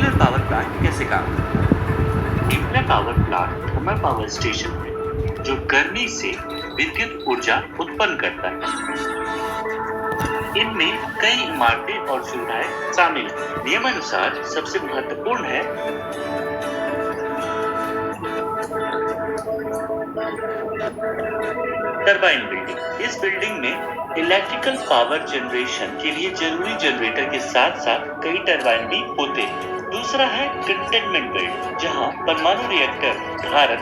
Nuclear power plant कैसे काम करता है? Nuclear power plant thermal power station है जो गर्मी से विद्युत ऊर्जा उत्पन्न करता है। इनमें कई इमारतें और सुविधाएं शामिल हैं। नियमानुसार सबसे महत्वपूर्ण है टरबाइन बिल्डिंग। इस बिल्डिंग में इलेक्ट्रिकल पावर जनरेशन के लिए जरूरी जनरेटर के साथ साथ कई टरबाइन भी होते हैं। दूसरा है कंटेनमेंट बिल्डिंग, जहां परमाणु रिएक्टर धारक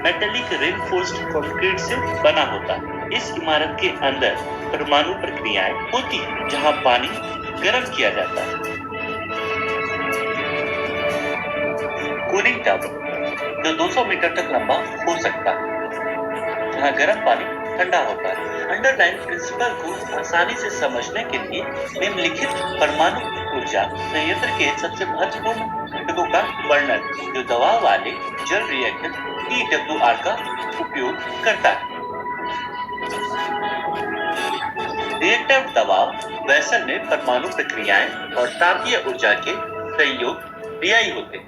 मेटेलिक रेनफोर्स्ड कंक्रीट से बना होता है। इस इमारत के अंदर परमाणु प्रक्रियाएं होती हैं, जहां पानी गर्म किया जाता है। कूलिंग टावर जो 200 मीटर तक लंबा हो सकता है, जहां गर्म पानी ठंडा होता है। अंडरलाइन प्रिंसिपल को आसानी से समझने के लिए निम्नलिखित परमाणु ऊर्जा संयंत्र के सबसे महत्वपूर्ण घटकों का वर्णन, जो दबाव वाले जल रिएक्टर PWR का उपयोग करता है। रिएक्टर दबाव वेसल में परमाणु प्रक्रियाएं और तापीय ऊर्जा के संयोग रियाई होते हैं।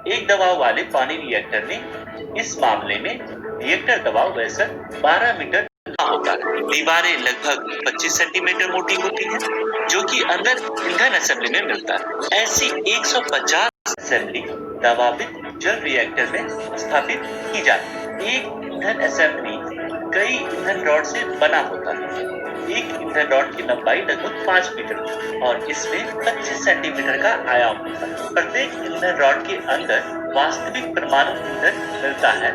एक दबाव वाले पानी रिएक्टर में इस मामले में रिएक्टर दबाव वेसल 12 मीटर होता है। दीवारें लगभग 25 सेंटीमीटर मोटी होती हैं, जो कि अंदर ईंधन असेंबली में मिलता है। ऐसी 150 असेंबली दबावित जल रिएक्टर में स्थापित की जाती है। एक ईंधन असेंबली कई ईंधन रॉड से बना होता है। एक ईंधन रॉड की लंबाई लगभग 5 मीटर और इसमें 25 सेंटीमीटर का आयाम होता है। प्रत्येक ईंधन रॉड के अंदर वास्तविक परमाणु ईंधन मिलता है,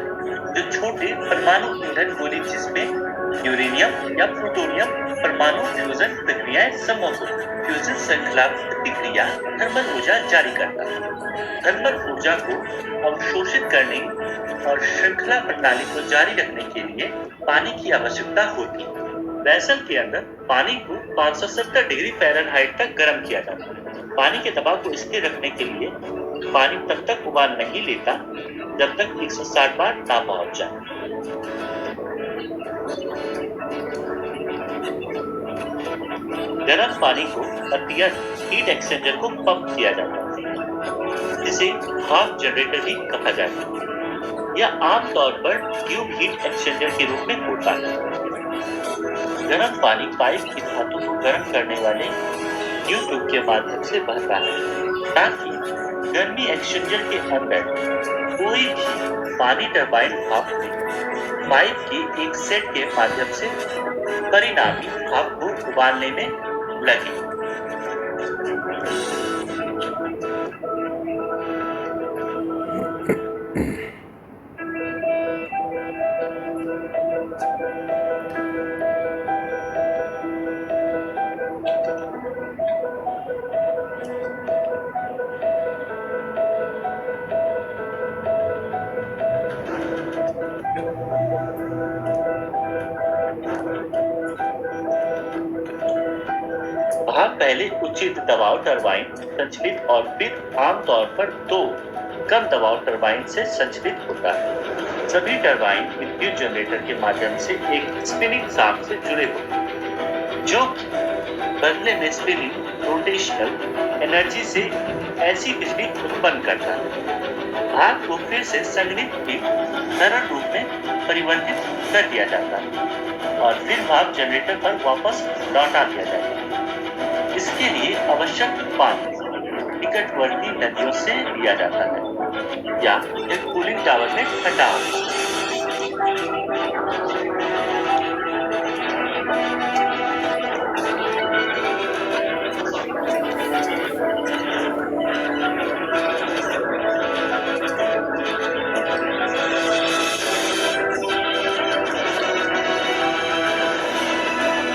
जो छोटे परमाणु ईंधन गोली जिसमें यूरेनियम या प्लूटोनियम परमाणु फ्यूजन प्रक्रियाएं संभव हो। फ्यूजन श्रृंखला प्रतिक्रिया थर्मल ऊर्जा जारी करता है। थर्मल ऊर्जा को अवशोषित करने और श्रृंखला प्रणाली को जारी रखने के लिए पानी की आवश्यकता होती है। वेसल के अंदर पानी को 570 डिग्री फ़ारेनहाइट तक गर्म किया जाता है। पानी के दबाव को स्थिर रखने के लिए पानी तब तक उबाल नहीं लेता जब तक 160 बार ना पहुंच जाए। गर्म पानी को अत्यंत हीट एक्सचेंजर को पंप किया जाता है, जिसे भाप जनरेटर भी कहा जाता है। यह आमतौर पर ट्यूब हीट एक्सचेंजर के रूप में होता है। गर्म पानी पाइप की धातु को गर्म करने वाले ट्यूब के माध्यम से बहता है, ताकि गर्मी एक्सचेंजर के अंदर कोई भी पानी टरबाइन भाप में पाइप के एक सेट के माध्यम से परिणामी भाप को उबालने में लगे। भाप पहले उचित दबाव टरबाइन संचालित और फिर आमतौर पर 2 कम दबाव टरबाइन से संचालित होता है। सभी टरबाइन विद्युत जनरेटर के माध्यम से एक स्पिनिंग शाफ्ट से जुड़े होते हैं, जो बदले में स्पिनिंग रोटेशनल एनर्जी से ऐसी बिजली उत्पन्न करता है। भाप को फिर से संघनित भी तरल रूप में परिवर्तित कर दिया जाता है और फिर भाप जनरेटर पर वापस लौटा दिया जाता है। इसके लिए आवश्यक पानी निकटवर्ती नदियों से लिया जाता है या एक कूलिंग टावर में ठंडा होता है।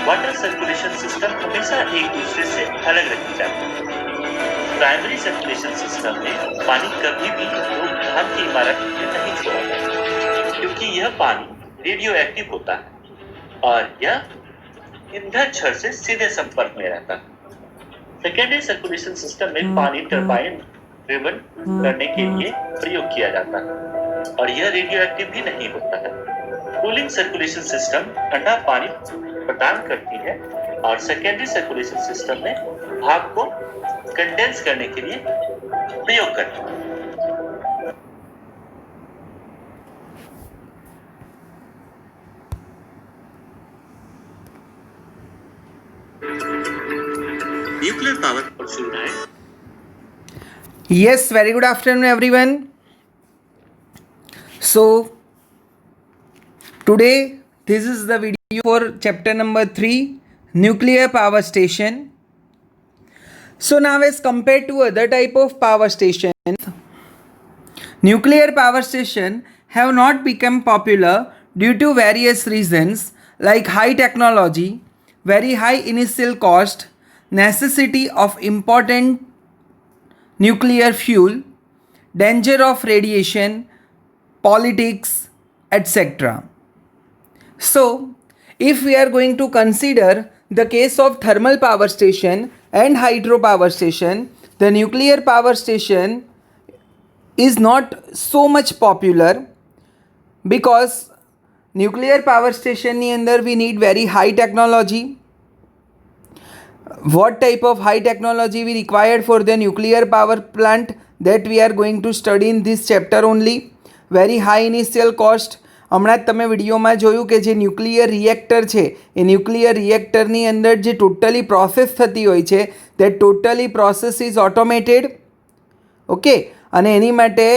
वाटर सर्कुलेशन सिस्टम हमेशा एक दूसरे से अलग रखी जाती है। प्राइमरी सर्कुलेशन सिस्टम में पानी कभी भी रोकथाम की इमारत में नहीं छोड़ा जाता, क्योंकि यह पानी रेडियो एक्टिव होता है और यह ईंधन छड़ से सीधे संपर्क में रहता है। सेकेंडरी सर्कुलेशन सिस्टम में पानी टरबाइन ड्रिवन करने के लिए प्रयोग किया जाता है और यह रेडियो एक्टिव भी नहीं होता है। कूलिंग सर्कुलेशन सिस्टम ठंडा पानी प्रदान करती है और सेकेंडरी सर्कुलेशन सिस्टम में भाप को कंडेंस करने के लिए उपयोग करते हैं। न्यूक्लियर पावर और सुविधाएं। Yes, very good afternoon, everyone. So, today this is the video for chapter number 3, nuclear power station. So, now as compared to other type of power stations, nuclear power station have not become popular due to various reasons like high technology, very high initial cost, necessity of important nuclear fuel, danger of radiation, politics, etc. So, if we are going to consider the case of thermal power station and hydropower station, the nuclear power station is not so much popular because nuclear power station ની અંદર we need very high technology. What type of high technology we required for the nuclear power plant, that we are going to study in this chapter only. Very high initial cost. હમણાં જ તમે વિડીયોમાં જોયું કે જે nuclear reactor છે એ nuclear રિએક્ટરની અંદર જે ટોટલી પ્રોસેસ થતી હોય છે તે totally process is automated. Okay, અને એની માટે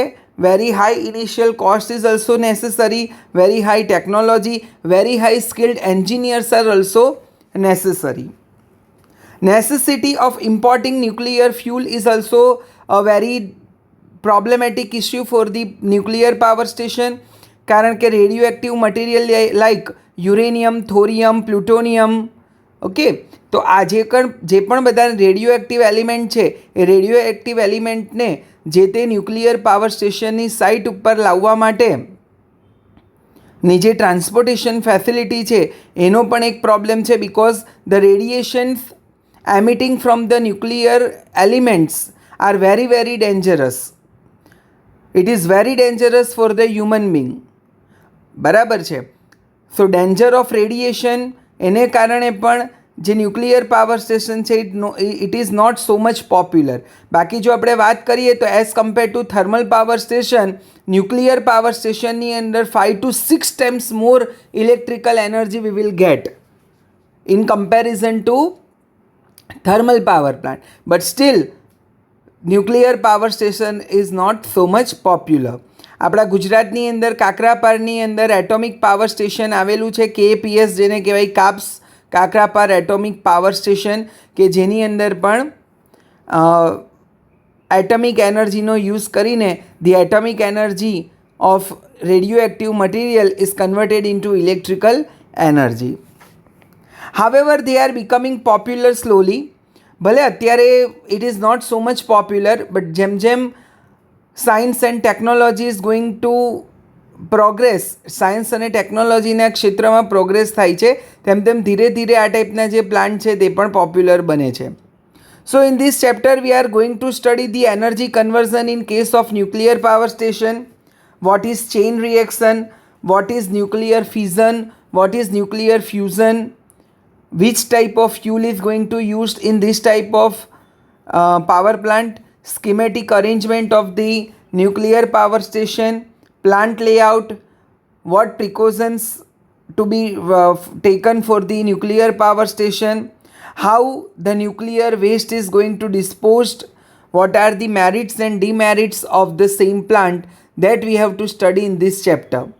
very high initial cost is also necessary, very high technology, very high skilled engineers are also necessary. Necessity of importing nuclear fuel is also a very problematic issue for the nuclear power station, કારણ કે radioactive material like uranium, thorium, plutonium, okay, તો આ જે પણ બધા radioactive element છે એ radioactive એલિમેન્ટને જે તે ન્યુક્લિયર પાવર સ્ટેશનની સાઇટ ઉપર લાવવા માટે ની જે ટ્રાન્સપોર્ટેશન ફેસિલિટી છે એનો પણ એક પ્રોબ્લેમ છે, because the radiations emitting from the nuclear elements are very very dangerous. It is very dangerous for the human being. બરાબર છે. સો ડેન્જર ઓફ રેડિયેશન એને કારણે પણ જે ન્યુક્લિયર પાવર સ્ટેશન છે it is not so much popular. બાકી જો આપણે વાત કરીએ તો as compare to thermal power station, nuclear power સ્ટેશનની અંદર 5 to 6 times more electrical energy we will get in comparison to thermal power plant, but still nuclear power station is not so much popular. આપણા ગુજરાતની અંદર કાકરાપારની અંદર atomic power station આવેલું છે, KPS જેને કહેવાય કાપ્સ, કાકરાપાર એટોમિક પાવર સ્ટેશન, કે જેની અંદર પણ એટમિક એનર્જીનો યુઝ કરીને the atomic energy of radioactive material is converted into electrical energy. However, they are becoming popular slowly. ભલે અત્યારે it is not so much popular, but જેમ જેમ science and technology is going to progress, science અને ટેકનોલોજીના ક્ષેત્રમાં progress થાય છે તેમ તેમ ધીરે ધીરે આ ટાઈપના જે પ્લાન્ટ છે તે પણ પોપ્યુલર બને છે. So in this chapter we are going to study the energy conversion in case of nuclear power station. What is chain reaction, what is nuclear fission, what is nuclear fusion, which type of fuel is going to used in this type of power plant, schematic arrangement of the nuclear power station, plant layout, what precautions to be taken for the nuclear power station, how the nuclear waste is going to disposed, what are the merits and demerits of the same plant, that we have to study in this chapter.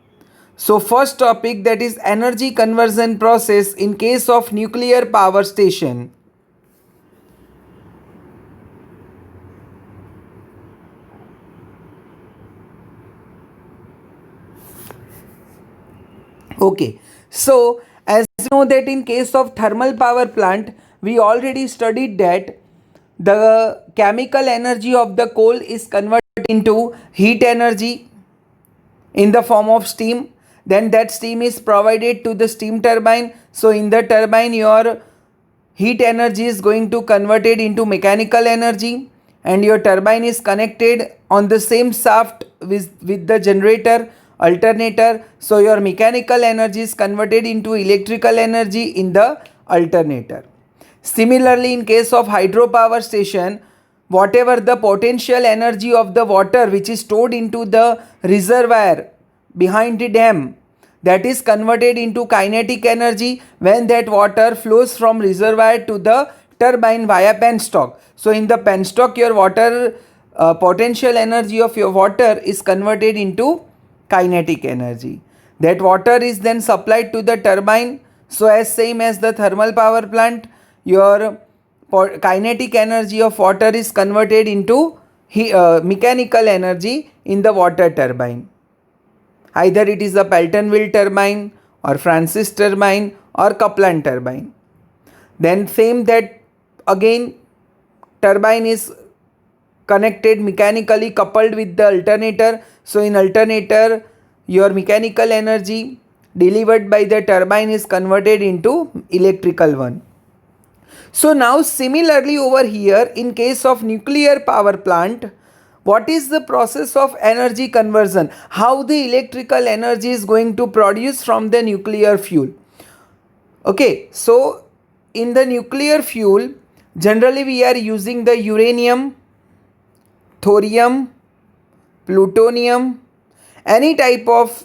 So first topic, that is energy conversion process in case of nuclear power station. Okay, so as you know that in case of thermal power plant, we already studied that the chemical energy of the coal is converted into heat energy in the form of steam. Then that steam is provided to the steam turbine. So in the turbine your heat energy is going to converted into mechanical energy, and your turbine is connected on the same shaft with the generator alternator. So your mechanical energy is converted into electrical energy in the alternator. Similarly, in case of hydropower station, whatever the potential energy of the water which is stored into the reservoir behind the dam, that is converted into kinetic energy when that water flows from reservoir to the turbine via penstock. So in the penstock, your water potential energy of your water is converted into kinetic energy. That water is then supplied to the turbine. So as same as the thermal power plant, your kinetic energy of water is converted into mechanical energy in the water turbine. Either it is a Pelton-Wheel turbine or Francis turbine or Kaplan turbine. Then same that again turbine is connected mechanically coupled with the alternator. So in alternator, your mechanical energy delivered by the turbine is converted into electrical one. So now similarly over here, in case of nuclear power plant, what is the process of energy conversion? How the electrical energy is going to produce from the nuclear fuel? Okay, so in the nuclear fuel, generally we are using the uranium, thorium, plutonium, any type of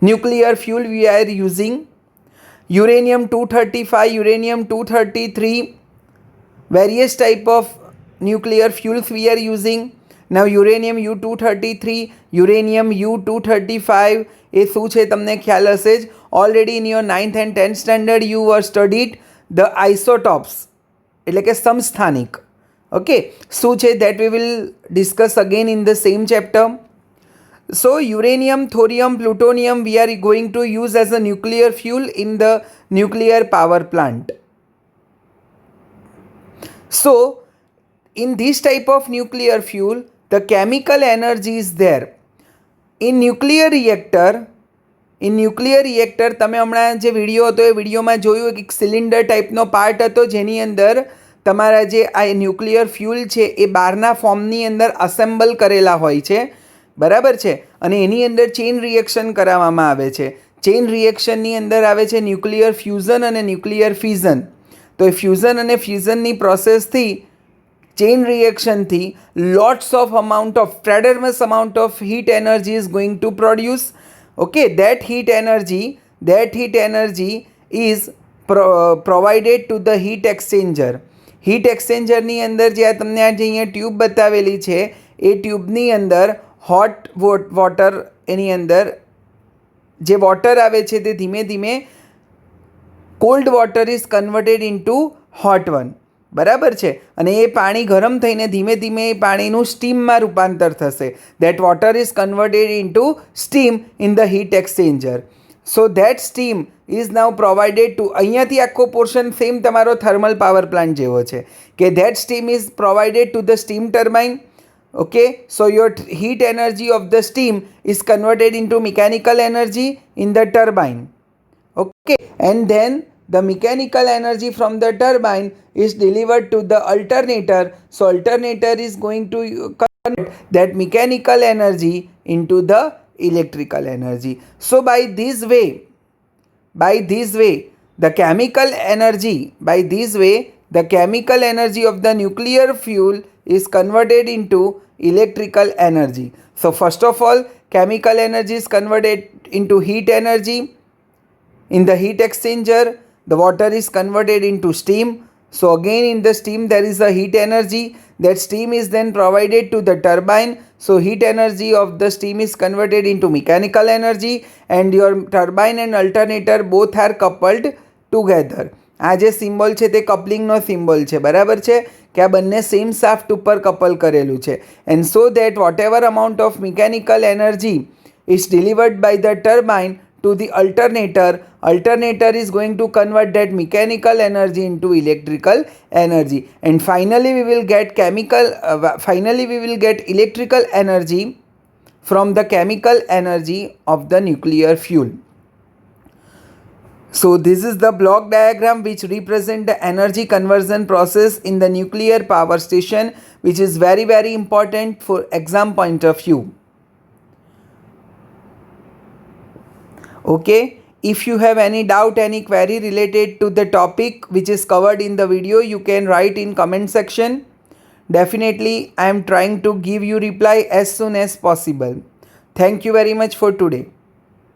nuclear fuel we are using. Uranium 235, uranium 233, various type of nuclear fuels we are using. Now uranium U233, uranium U235 એ શું છે તમને ખ્યાલ હશે જ. Already in your 9th and 10th standard you were studied the isotopes એટલે કે સમસ્થાનિક. Okay, શું છે that we will discuss again in the same chapter. So uranium, thorium, plutonium we are going to use as a nuclear fuel in the nuclear power plant. So in this type of nuclear fuel, the chemical energy is there. In nuclear reactor તમે હમણાં જે video હતો એ વિડીયોમાં જોયું એક cylinder ટાઈપનો part હતો જેની અંદર તમારા જે આ ન્યુક્લિયર ફ્યુલ છે એ બહારના ફોર્મની અંદર અસેમ્બલ કરેલા હોય છે, બરાબર છે, અને એની અંદર ચેઇન રિએક્શન કરાવવામાં આવે છે. ચેઇન રિએક્શનની અંદર આવે છે ન્યુક્લિયર ફ્યુઝન અને ન્યુક્લિયર ફિઝન. તો એ ફ્યુઝન અને ફ્યુઝનની પ્રોસેસથી chain reaction thi lots of amount of tremendous amount of heat energy is going to produce. Okay, that heat energy is provided to the heat exchanger. Heat exchanger ની અંદર જે તમને આજે અહીંયા tube બતાવેલી છે એ ટ્યુબની અંદર હોટ વોટર એની અંદર જે વોટર આવે છે તે ધીમે ધીમે cold water is converted into hot one, બરાબર છે, અને એ પાણી ગરમ થઈને ધીમે ધીમે એ પાણીનું સ્ટીમમાં રૂપાંતર થશે. That water is converted into steam in the heat exchanger. So that steam is now provided two, અહીંયાથી આખો પોર્શન સેમ તમારો થર્મલ પાવર પ્લાન્ટ જેવો છે કે that steam is provided to the steam turbine. Okay, so your heat energy of the steam is converted into mechanical energy in the turbine. Okay, and then the mechanical energy from the turbine is delivered to the alternator. So alternator is going to convert that mechanical energy into the electrical energy. So by this way the chemical energy of the nuclear fuel is converted into electrical energy. So first of all, chemical energy is converted into heat energy in the heat exchanger. The water is converted into steam. So again in the steam there is a heat energy. That steam is then provided to the turbine. So heat energy of the steam is converted into mechanical energy, and your turbine and alternator both are coupled together. આ જે symbol છે તે કપલિંગનો symbol છે, બરાબર છે, કે આ બંને સેમ શાફ્ટ ઉપર કપલ કરેલું છે. And so that whatever amount of mechanical energy is delivered by the turbine to the alternator is going to convert that mechanical energy into electrical energy, and finally we will get electrical energy from the chemical energy of the nuclear fuel. So this is the block diagram which represent the energy conversion process in the nuclear power station, which is very very important for exam point of view. Okay, if you have any doubt, any query related to the topic which is covered in the video, you can write in comment section. Definitely, I am trying to give you reply as soon as possible. Thank you very much for today.